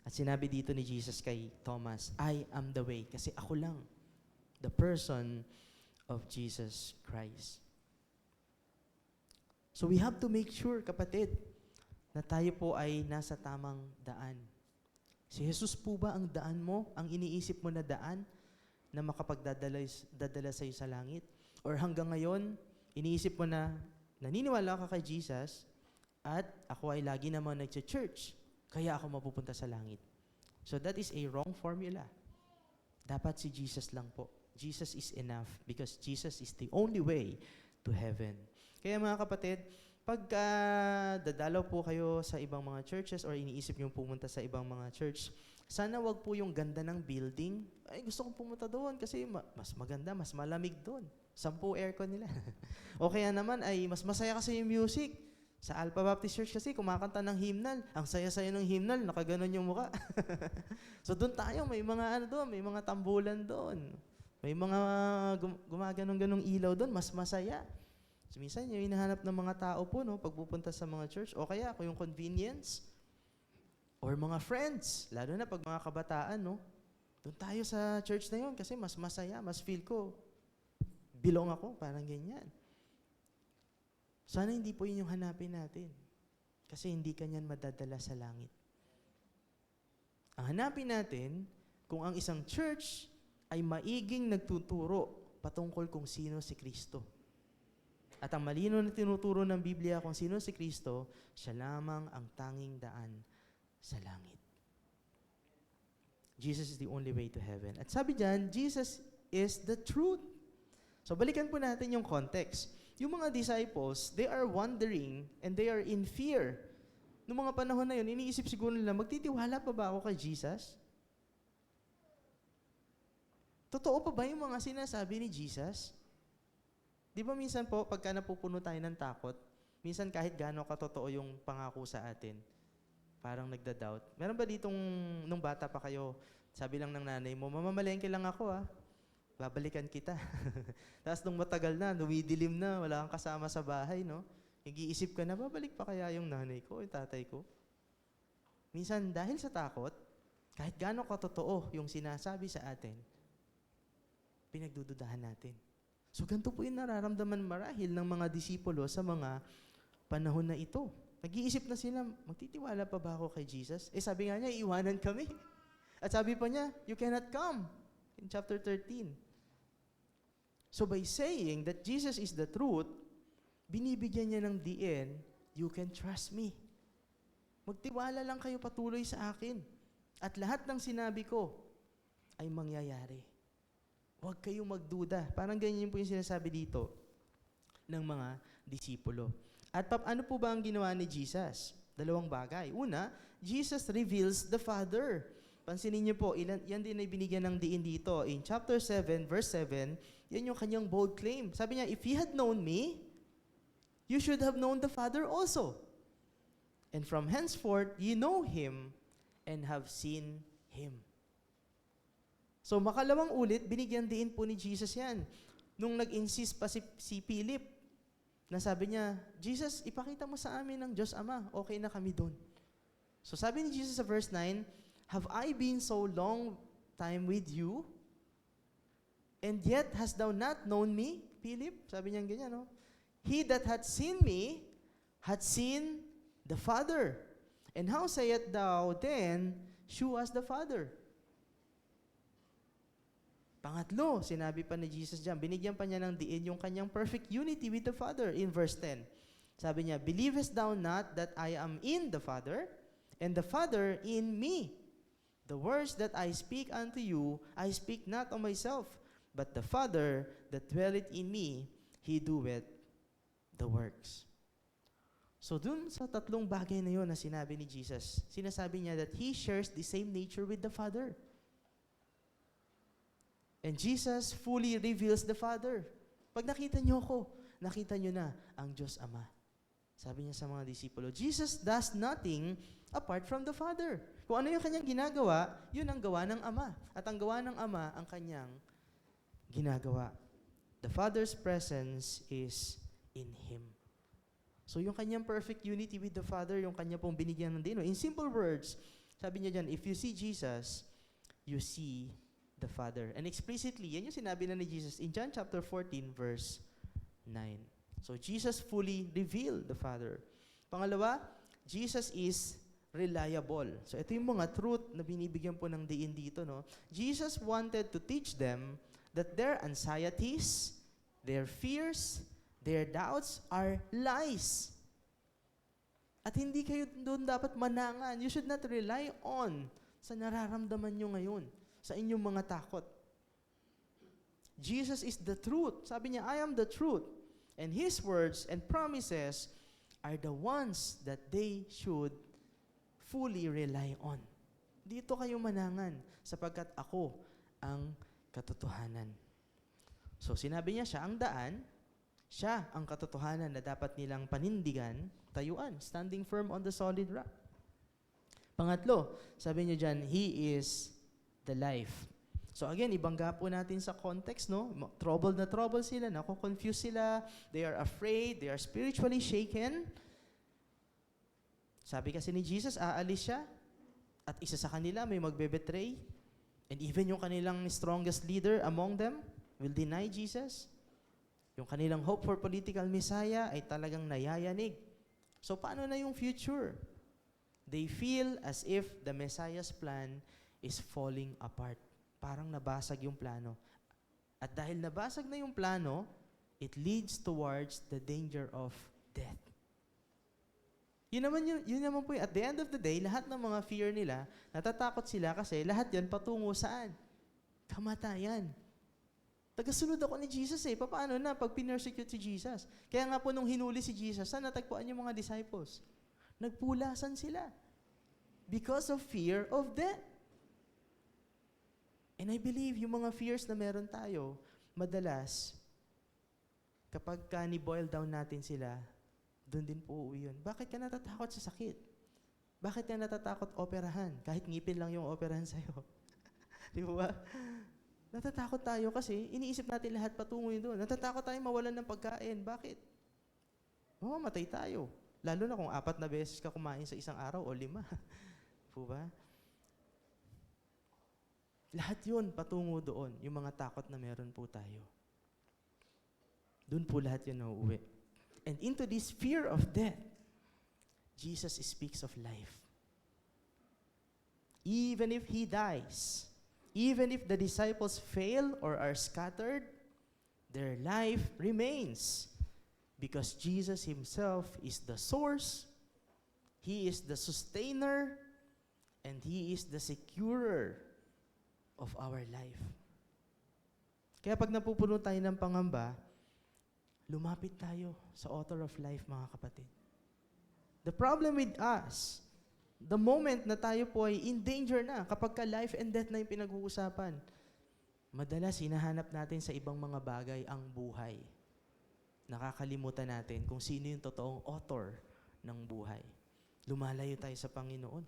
At sinabi dito ni Jesus kay Thomas, I am the way. Kasi ako lang, the person of Jesus Christ. So we have to make sure, kapatid, na tayo po ay nasa tamang daan. Si Jesus po ba ang daan mo, ang iniisip mo na daan na makapagdadala sa iyo sa langit? Or hanggang ngayon, iniisip mo na naniniwala ka kay Jesus at ako ay lagi naman nag-church, kaya ako mapupunta sa langit. So that is a wrong formula. Dapat si Jesus lang po. Jesus is enough because Jesus is the only way to heaven. Kaya mga kapatid, pagka dadalaw po kayo sa ibang mga churches or iniisip nyo pumunta sa ibang mga church, sana wag po yung ganda ng building. Ay, gusto kong pumunta doon kasi mas maganda, mas malamig doon. 10 aircon nila. O kaya naman ay mas masaya kasi yung music. Sa Alpha Baptist Church kasi kumakanta ng hymnal. Ang saya-saya ng hymnal, nakaganon yung muka. So doon tayo, may mga doon, may mga tambulan doon. May mga gumaganong-ganong ilaw doon, mas masaya. So minsan yung hinahanap ng mga tao po, no, pagpupunta sa mga church, o kaya kung yung convenience, or mga friends, lalo na pag mga kabataan, no, doon tayo sa church na yun kasi mas masaya, mas feel ko, belong ako, parang ganyan. Sana hindi po yun yung hanapin natin. Kasi hindi ka niyan madadala sa langit. Ang hanapin natin, kung ang isang church ay maiging nagtuturo patungkol kung sino si Kristo. At ang malino na tinuturo ng Biblia kung sino si Kristo, siya lamang ang tanging daan sa langit. Jesus is the only way to heaven. At sabi diyan, Jesus is the truth. So balikan po natin yung context. Yung mga disciples, they are wondering and they are in fear. Noong mga panahon na yun, iniisip siguro nila, magtitiwala pa ba ako kay Jesus? Totoo pa ba yung mga sinasabi ni Jesus? Di ba minsan po, pagka napupuno tayo ng takot, minsan kahit gaano katotoo yung pangako sa atin, parang nagda-doubt. Meron ba ditong, nung bata pa kayo, sabi lang ng nanay mo, mamamalengke lang ako babalikan kita. Tapos nung matagal na, dumidilim na, wala kang kasama sa bahay, no? Nag-iisip ka na, babalik pa kaya yung nanay ko, yung tatay ko? Minsan, dahil sa takot, kahit gaano katotoo yung sinasabi sa atin, pinagdududahan natin. So, ganito po yung nararamdaman marahil ng mga disipulo sa mga panahon na ito. Nag-iisip na sila, magtitiwala pa ba ako kay Jesus? Sabi nga niya, iiwanan kami. At sabi pa niya, you cannot come. In chapter 13. So by saying that Jesus is the truth, binibigyan niya ng diin, you can trust me. Magtiwala lang kayo patuloy sa akin. At lahat ng sinabi ko ay mangyayari. Huwag kayong magduda. Parang ganyan po yung sinasabi dito ng mga disipulo. At ano po ba ang ginawa ni Jesus? Dalawang bagay. Una, Jesus reveals the Father. Pansinin niyo po, yan din ay binigyan ng diin dito. In chapter 7, verse 7, yan yung kanyang bold claim. Sabi niya, if ye had known me, you should have known the Father also. And from henceforth, ye know Him and have seen Him. So makalawang ulit, binigyan din po ni Jesus yan. Nung nag-insist pa si Philip, na sabi niya, Jesus, ipakita mo sa amin ng Diyos Ama, okay na kami doon. So sabi ni Jesus sa verse 9, have I been so long time with you, and yet hast thou not known me, Philip? Sabi niya ganyan, no? He that hath seen me, hath seen the Father. And how sayest thou then, shew us the Father? Pangatlo, sinabi pa ni Jesus diyan, binigyan pa niya ng diin yung kanyang perfect unity with the Father in verse 10. Sabi niya, believest thou not that I am in the Father, and the Father in me? The words that I speak unto you, I speak not of myself, but the Father that dwelleth in me, He doeth the works. So dun sa tatlong bagay na yun na sinabi ni Jesus, sinasabi niya that He shares the same nature with the Father. And Jesus fully reveals the Father. Pag nakita niyo ako, nakita niyo na ang Diyos Ama. Sabi niya sa mga disipulo, Jesus does nothing apart from the Father. Kung ano yung kanyang ginagawa, yun ang gawa ng Ama. At ang gawa ng Ama, ang kanyang ginagawa. The Father's presence is in Him. So yung kanyang perfect unity with the Father, yung kanya pong binigyan ng dino. In simple words, sabi niya dyan, if you see Jesus, you see the Father. And explicitly, yan yung sinabi na ni Jesus in John chapter 14, verse 9. So Jesus fully revealed the Father. Pangalawa, Jesus is reliable. So ito yung mga truth na binibigyan po ng diin dito, no? Jesus wanted to teach them that their anxieties, their fears, their doubts are lies. At hindi kayo doon dapat manangan. You should not rely on sa nararamdaman nyo ngayon, sa inyong mga takot. Jesus is the truth. Sabi niya, I am the truth. And His words and promises are the ones that they should fully rely on. Dito kayo manangan, sapagkat ako ang katotohanan. So sinabi niya, siya ang daan, siya ang katotohanan na dapat nilang panindigan, tayuan, standing firm on the solid rock. Pangatlo, sabi niya dyan, He is the life. So again, ibangga po natin sa context, no? Troubled na troubled sila, nako-confuse sila, they are afraid, they are spiritually shaken. Sabi kasi ni Jesus, aalis siya, at isa sa kanila may magbe-betray, and even yung kanilang strongest leader among them will deny Jesus. Yung kanilang hope for political Messiah ay talagang nayayanig. So paano na yung future? They feel as if the Messiah's plan is falling apart. Parang nabasag yung plano. At dahil nabasag na yung plano, it leads towards the danger of death. Yun naman po, at the end of the day, lahat ng mga fear nila, natatakot sila kasi lahat yan patungo saan? Kamatayan. Tagasunod ako ni Jesus eh. Paano na pag pinersecute si Jesus? Kaya nga po nung hinuli si Jesus, saan natagpuan yung mga disciples? Nagpulasan sila. Because of fear of death. And I believe yung mga fears na meron tayo, madalas, kapag ni-boil down natin sila, doon din po uuwi yun. Bakit ka natatakot sa sakit? Bakit ka natatakot operahan? Kahit ngipin lang yung operahan sa'yo. Di ba? Natatakot tayo kasi iniisip natin lahat patungo yun doon. Natatakot tayo mawalan ng pagkain. Bakit? Mamamatay tayo. Lalo na kung 4 na beses ka kumain sa isang araw o 5. Po ba? Lahat yun patungo doon, yung mga takot na meron po tayo. Doon po lahat yun nauuwi. And into this fear of death, Jesus speaks of life. Even if He dies, even if the disciples fail or are scattered, their life remains because Jesus Himself is the source, He is the sustainer, And He is the securer of our life. Kaya pag napupuno tayo ng pangamba, lumapit tayo sa author of life, mga kapatid. The problem with us, the moment na tayo po ay in danger na, kapag ka life and death na yung pinag-uusapan, madalas hinahanap natin sa ibang mga bagay ang buhay. Nakakalimutan natin kung sino yung totoong author ng buhay. Lumalayo tayo sa Panginoon.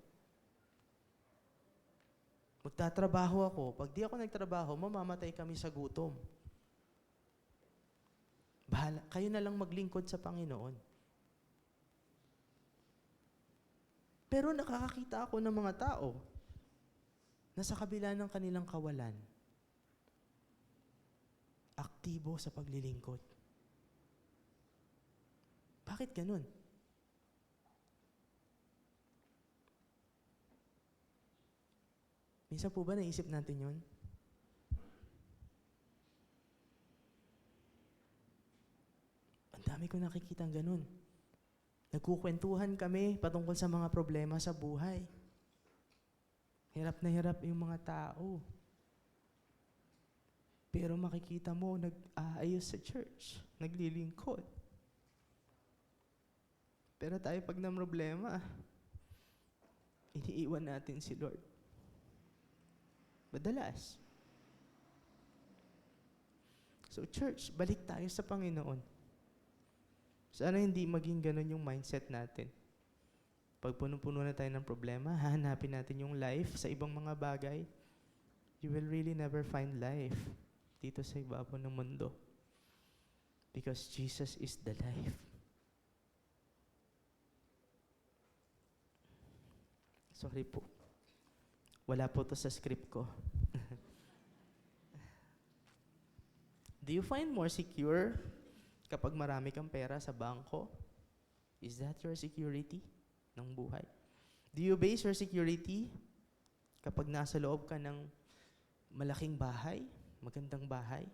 Magtatrabaho ako. Pag di ako nagtrabaho, mamamatay kami sa gutom. Bahala, kayo na lang maglingkod sa Panginoon. Pero nakakakita ako ng mga tao na sa kabila ng kanilang kawalan, aktibo sa paglilingkod. Bakit ganun? Minsan po ba naisip natin yun? Ang dami ko nakikitang ganun. Nagkukwentuhan kami patungkol sa mga problema sa buhay. Hirap na hirap yung mga tao. Pero makikita mo, nag-aayos sa church, naglilingkod. Pero tayo pag na problema, iniiwan natin si Lord. Madalas. So church, balik tayo sa Panginoon. Sana hindi maging ganun yung mindset natin. Pag puno-puno na tayo ng problema, hahanapin natin yung life sa ibang mga bagay. You will really never find life dito sa ibabaw ng mundo. Because Jesus is the life. Sorry po. Wala po to sa script ko. Do you find more secure kapag marami kang pera sa bangko? Is that your security ng buhay? Do you base your security kapag nasa loob ka ng malaking bahay, magandang bahay?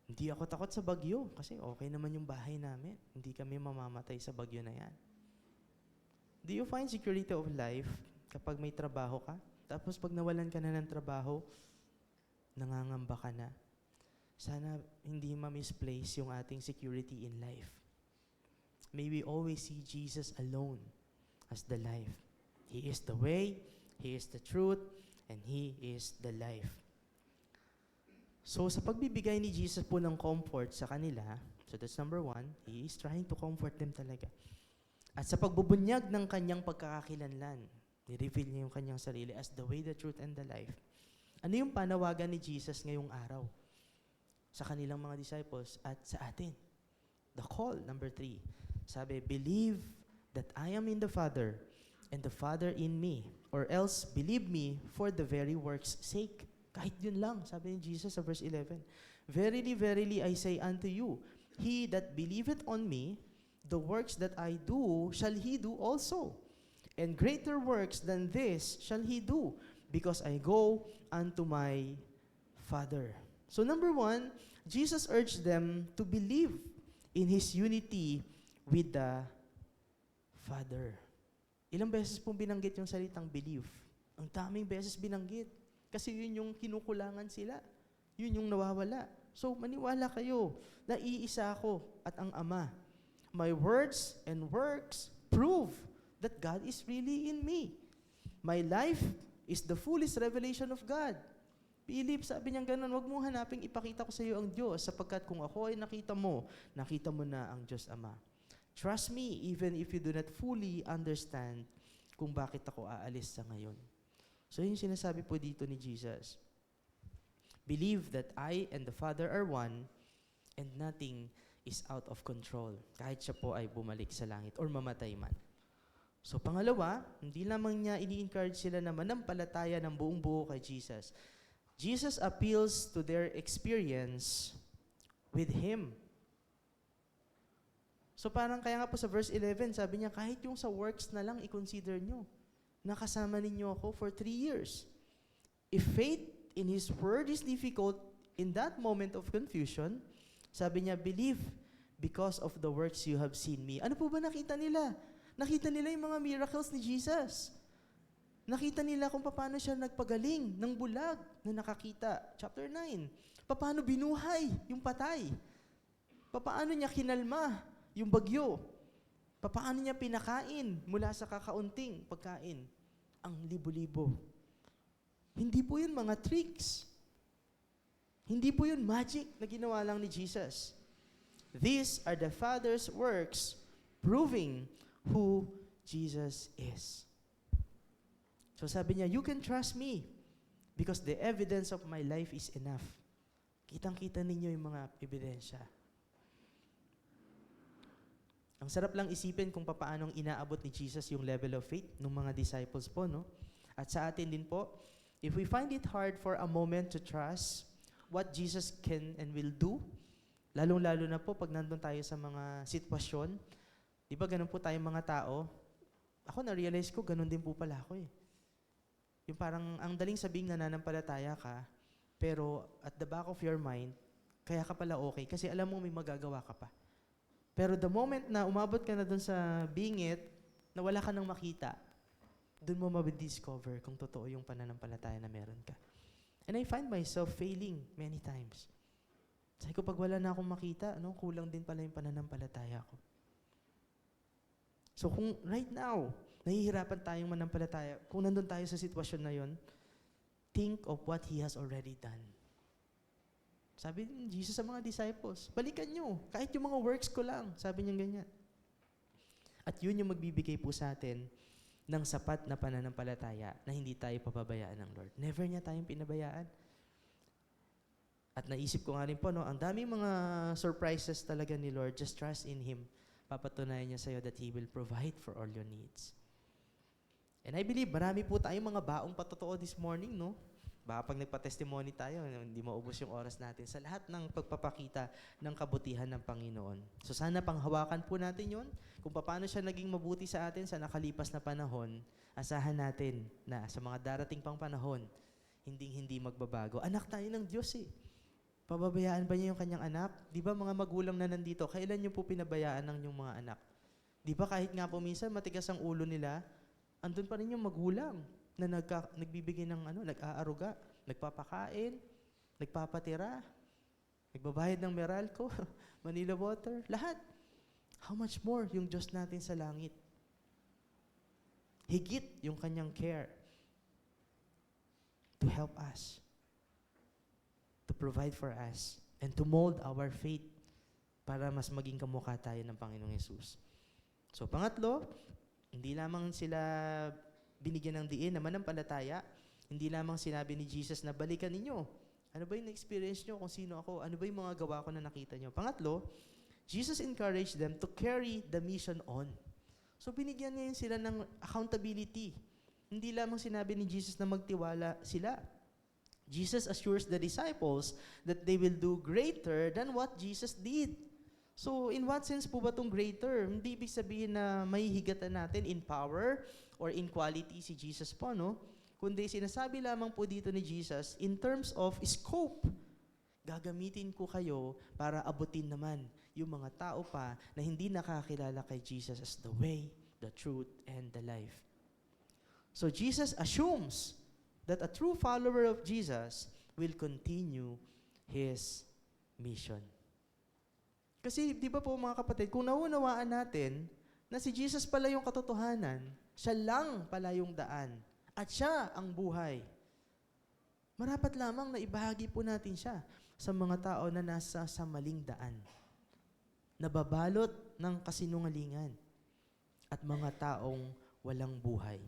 Hindi ako takot sa bagyo kasi okay naman yung bahay namin. Hindi kami mamamatay sa bagyo na yan. Do you find security of life kapag may trabaho ka? Tapos pag nawalan ka na ng trabaho, nangangamba ka na. Sana hindi ma-misplace yung ating security in life. May we always see Jesus alone as the life. He is the way, He is the truth, and He is the life. So sa pagbibigay ni Jesus po ng comfort sa kanila, so that's number one, He is trying to comfort them talaga. At sa pagbubunyag ng kanyang pagkakakilanlan, ni-reveal niya yung kanyang sarili as the way, the truth, and the life. Ano yung panawagan ni Jesus ngayong araw sa kanilang mga disciples at sa atin? The call, number 3. Sabi, believe that I am in the Father and the Father in me, or else believe me for the very work's sake. Kahit yun lang, sabi ni Jesus sa verse 11. Verily, verily, I say unto you, he that believeth on me, the works that I do, shall he do also. And greater works than this shall he do, because I go unto my Father. So number 1, Jesus urged them to believe in His unity with the Father. Ilang beses pong binanggit yung salitang believe? Ang daming beses binanggit. Kasi yun yung kinukulangan sila. Yun yung nawawala. So maniwala kayo na iisa ako at ang Ama. My words and works prove that God is really in me. My life is the fullest revelation of God. Philip, sabi niya ganun, wag mo hanaping ipakita ko sa iyo ang Diyos, sapagkat kung ako ay nakita mo na ang Diyos Ama. Trust me, even if you do not fully understand kung bakit ako aalis sa ngayon. So yun sinasabi po dito ni Jesus. Believe that I and the Father are one, and nothing is out of control, kahit siya po ay bumalik sa langit or mamatay man. So pangalawa, hindi lamang niya ini-encourage sila na manampalataya ng buong buo kay Jesus. Jesus appeals to their experience with Him. So parang kaya nga po sa verse 11, sabi niya, kahit yung sa works na lang i-consider nyo. Nakasama ninyo ako for 3 years. If faith in His word is difficult in that moment of confusion, sabi niya, believe because of the works you have seen me. Ano po ba nakita nila? Nakita nila yung mga miracles ni Jesus. Nakita nila kung paano siya nagpagaling ng bulag na nakakita. Chapter 9. Paano binuhay yung patay. Paano niya kinalma yung bagyo. Paano niya pinakain mula sa kakaunting pagkain ang libo-libo. Hindi po yun mga tricks. Hindi po yun magic na ginawa lang ni Jesus. These are the Father's works proving who Jesus is. So sabi niya, you can trust me because the evidence of my life is enough. Kitang-kita ninyo yung mga ebidensya. Ang sarap lang isipin kung paanong inaabot ni Jesus yung level of faith ng mga disciples po, no? At sa atin din po, if we find it hard for a moment to trust what Jesus can and will do, lalong-lalo na po pag nandun tayo sa mga sitwasyon, di ba ganun po tayong mga tao? Ako na-realize ko, ganun din po pala ako eh. Yung parang, ang daling sabing nananampalataya ka, pero at the back of your mind, kaya ka pala okay, kasi alam mo may magagawa ka pa. Pero the moment na umabot ka na dun sa bingit, na wala ka nang makita, dun mo mabidiscover kung totoo yung pananampalataya na meron ka. And I find myself failing many times. Sabi ko, pag wala na akong makita, kulang din pala yung pananampalataya ko. So kung right now, nahihirapan tayong manampalataya, kung nandun tayo sa sitwasyon na yon, think of what He has already done. Sabi ni Jesus sa mga disciples, balikan nyo, kahit yung mga works ko lang. Sabi niya ganyan. At yun yung magbibigay po sa atin ng sapat na pananampalataya na hindi tayo papabayaan ng Lord. Never niya tayong pinabayaan. At naisip ko nga rin po, ang daming mga surprises talaga ni Lord. Just trust in Him. Papatunayan niya sa'yo that He will provide for all your needs. And I believe, marami po tayong mga baong patotoo this morning, no? Baka pag nagpa-testimony tayo, hindi maubos yung oras natin sa lahat ng pagpapakita ng kabutihan ng Panginoon. So sana panghawakan po natin yun. Kung paano siya naging mabuti sa atin sa nakalipas na panahon, asahan natin na sa mga darating pang panahon, hindi magbabago. Anak tayo ng Diyos eh. Pababayaan ba niya yung kanyang anak? Di ba mga magulang na nandito, kailan niyo po pinabayaan ng inyong mga anak? Di ba kahit nga po minsan matigas ang ulo nila, andun pa rin yung magulang na nagbibigay ng nag-aaruga, nagpapakain, nagpapatira, nagbabayad ng Meralco, Manila Water, lahat. How much more yung Diyos natin sa langit? Higit yung kanyang care to help us, to provide for us, and to mold our faith para mas maging kamukha tayo ng Panginoong Yesus. So, pangatlo, hindi lamang sila binigyan ng diin na manampalataya, hindi lamang sinabi ni Jesus na balikan ninyo. Ano ba yung experience nyo kung sino ako? Ano ba yung mga gawa ko na nakita nyo? Pangatlo, Jesus encouraged them to carry the mission on. So binigyan niya sila ng accountability. Hindi lamang sinabi ni Jesus na magtiwala sila. Jesus assures the disciples that they will do greater than what Jesus did. So in what sense po ba itong greater? Hindi ibig sabihin na may higatan natin in power or in quality si Jesus po, no? Kundi sinasabi lamang po dito ni Jesus, in terms of scope, gagamitin ko kayo para abutin naman yung mga tao pa na hindi nakakilala kay Jesus as the way, the truth, and the life. So Jesus assumes that a true follower of Jesus will continue His mission. Kasi di ba po mga kapatid, kung naunawaan natin na si Jesus pala yung katotohanan, siya lang pala yung daan, at siya ang buhay, marapat lamang na ibahagi po natin siya sa mga tao na nasa sa maling daan, nababalot ng kasinungalingan, at mga taong walang buhay.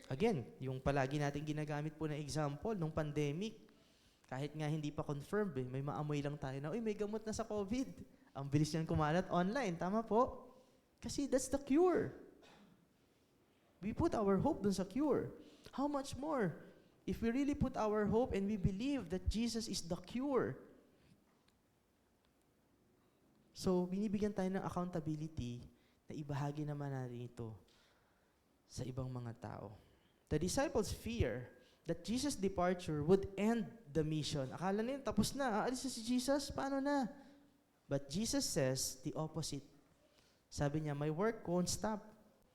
Again, yung palagi natin ginagamit po na example, nung pandemic, kahit nga hindi pa confirmed, may maamoy lang tayo na, may gamot na sa COVID. Ang bilis niyan kumalat online, tama po? Kasi that's the cure. We put our hope dun sa cure. How much more if we really put our hope and we believe that Jesus is the cure? So, binibigyan tayo ng accountability na ibahagi naman natin ito sa ibang mga tao. The disciples fear that Jesus' departure would end the mission. Akala nila, tapos na, aalis na si Jesus, paano na? But Jesus says the opposite. Sabi niya, my work won't stop.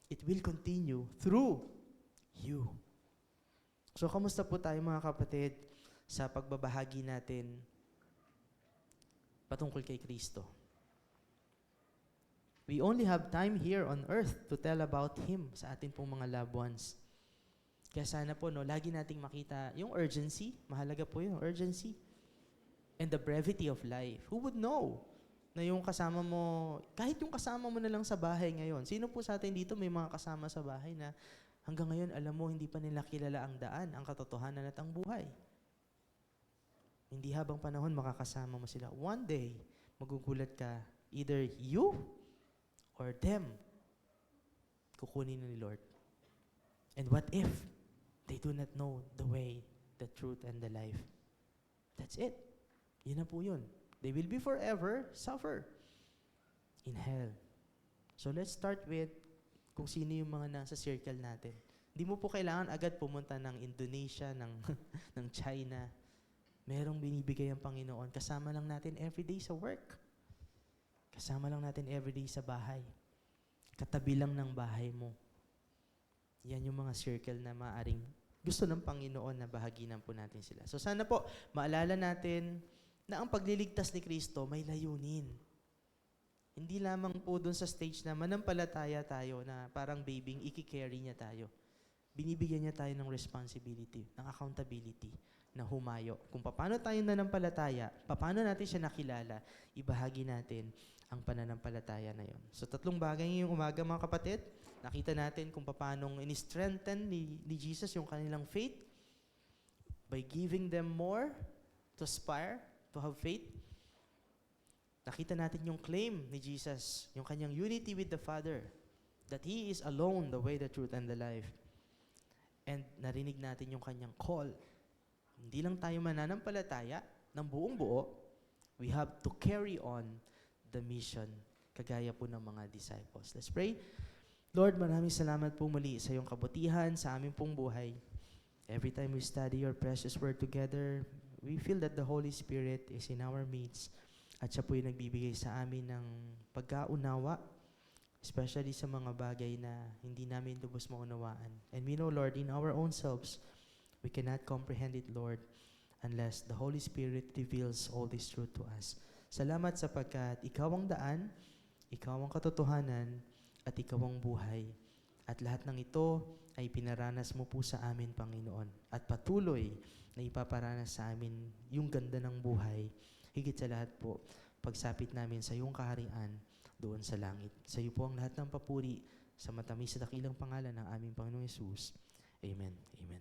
It will continue through you. So, kamusta po tayo mga kapatid sa pagbabahagi natin patungkol kay Kristo? We only have time here on earth to tell about Him sa atin pong mga loved ones. Kaya sana po, lagi nating makita yung urgency. Mahalaga po yung urgency. And the brevity of life. Who would know na yung kasama mo, kahit yung kasama mo na lang sa bahay ngayon. Sino po sa atin dito may mga kasama sa bahay na hanggang ngayon, alam mo, hindi pa nila kilala ang daan, ang katotohanan at ang buhay. Hindi habang panahon makakasama mo sila. One day, magugulat ka, either you or them, kukunin ni Lord. And what if they do not know the way, the truth, and the life? That's it. Yun na po yun. They will be forever suffer in hell. So let's start with kung sino yung mga nasa circle natin. Hindi mo po kailangan agad pumunta ng Indonesia, ng China. Merong binibigay ang Panginoon. Kasama lang natin everyday sa work. Kasama lang natin everyday sa bahay. Katabi lang ng bahay mo. Yan yung mga circle na maaring gusto ng Panginoon na bahaginan po natin sila. So sana po, maalala natin na ang pagliligtas ni Kristo may layunin. Hindi lamang po dun sa stage na manampalataya tayo na parang babying iki-carry niya tayo. Binibigyan niya tayo ng responsibility, ng accountability, na humayo. Kung paano tayo nanampalataya, paano natin siya nakilala, ibahagi natin ang pananampalataya na yon. So 3 bagay ngayong umaga mga kapatid. Nakita natin kung paano in-strengthen ni Jesus yung kanilang faith by giving them more to aspire, to have faith. Nakita natin yung claim ni Jesus, yung kanyang unity with the Father, that He is alone, the way, the truth, and the life. And narinig natin yung kanyang call. Hindi lang tayo mananampalataya ng buong buo, we have to carry on the mission, kagaya po ng mga disciples. Let's pray. Lord, maraming salamat po muli sa iyong kabutihan sa aming pong buhay. Every time we study your precious word together, we feel that the Holy Spirit is in our midst at siya po yung nagbibigay sa amin ng pagkaunawa, especially sa mga bagay na hindi namin lubos maunawaan. And we know, Lord, in our own selves, we cannot comprehend it, Lord, unless the Holy Spirit reveals all this truth to us. Salamat sapagkat ikaw ang daan, ikaw ang katotohanan, at ikaw ang buhay. At lahat ng ito ay pinaranas mo po sa amin, Panginoon. At patuloy na ipaparanas sa amin yung ganda ng buhay. Higit sa lahat po, pagsapit namin sa iyong kaharian doon sa langit. Sa iyo po ang lahat ng papuri sa matamis at dakilang pangalan ng aming Panginoong Yesus. Amen. Amen.